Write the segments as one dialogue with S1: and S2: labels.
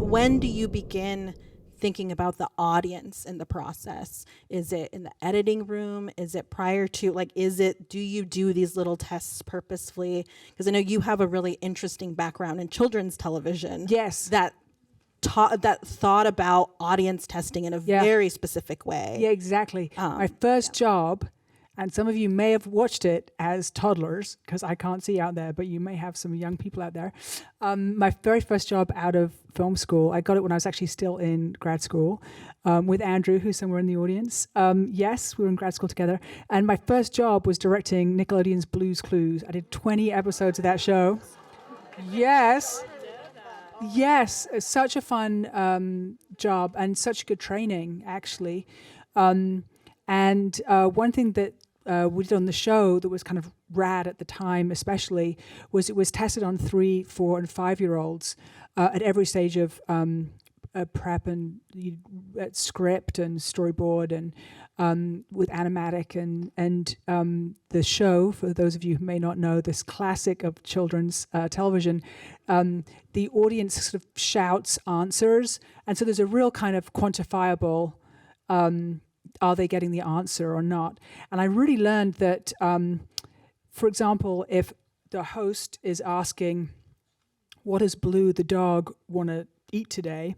S1: when do you begin thinking about the audience in the process? Is it in the editing room? Is it prior to, like, do you do these little tests purposefully? Because I know you have a really interesting background in children's television.
S2: Yes.
S1: That thought about audience testing in a very specific way.
S2: Yeah, exactly. My first job, and some of you may have watched it as toddlers, because I can't see out there, but you may have some young people out there. My very first job out of film school, I got it when I was actually still in grad school, with Andrew, who's somewhere in the audience. Yes, we were in grad school together. And my first job was directing Nickelodeon's Blue's Clues. I did 20 episodes of that show. Yes. Yes, it's such a fun job and such good training, actually. And one thing that we did on the show that was kind of rad at the time, especially, was it was tested on 3, 4, and 5-year-olds at every stage of prep and script and storyboard and with animatic and the show, for those of you who may not know, this classic of children's television, the audience sort of shouts answers, and so there's a real kind of quantifiable, are they getting the answer or not? And I really learned that, for example, if the host is asking, what does Blue the dog want to eat today?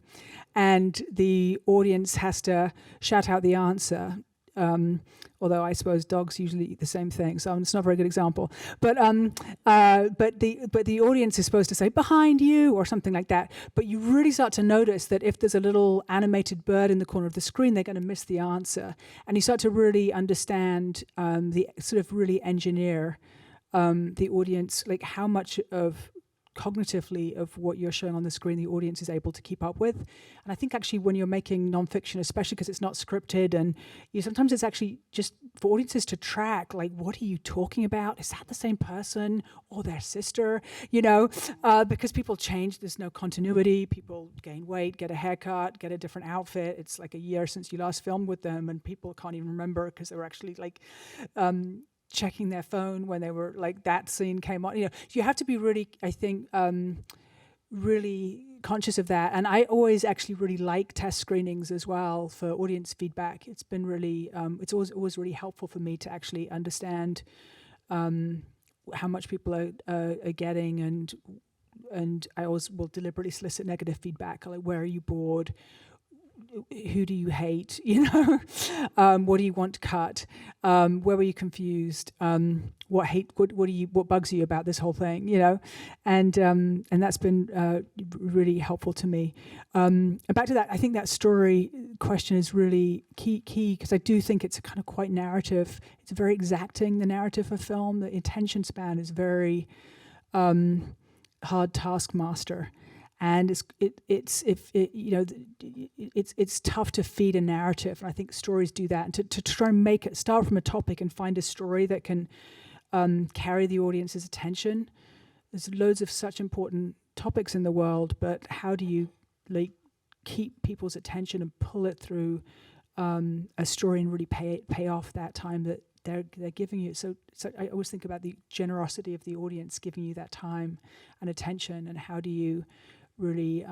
S2: And the audience has to shout out the answer. Although I suppose dogs usually eat the same thing, so it's not a very good example. But the audience is supposed to say behind you or something like that. But you really start to notice that if there's a little animated bird in the corner of the screen, they're going to miss the answer, and you start to really understand the sort of really engineer the audience, like how much of cognitively of what you're showing on the screen the audience is able to keep up with. And I think actually when you're making nonfiction, especially because it's not scripted, and sometimes it's actually just for audiences to track, like, what are you talking about? Is that the same person or their sister? Because people change, there's no continuity, people gain weight, get a haircut, get a different outfit. It's like a year since you last filmed with them, and people can't even remember because they were actually like checking their phone when they were like that scene came on. You have to be really, I think, really conscious of that. And I always actually really like test screenings as well for audience feedback. It's been really, it's always really helpful for me to actually understand how much people are getting, and I always will deliberately solicit negative feedback, like, where are you bored? Who do you hate? What do you want cut? Where were you confused? What bugs you about this whole thing? And that's been really helpful to me. And back to that, I think that story question is really key because I do think it's a kind of quite narrative. It's very exacting, the narrative of film. The attention span is very hard taskmaster. And it's tough to feed a narrative, and I think stories do that. And to try and make it start from a topic and find a story that can carry the audience's attention. There's loads of such important topics in the world, but how do you keep people's attention and pull it through a story and really pay off that time that they're giving you? So I always think about the generosity of the audience giving you that time and attention, and how do you really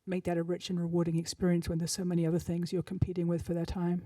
S2: make that a rich and rewarding experience when there's so many other things you're competing with for their time.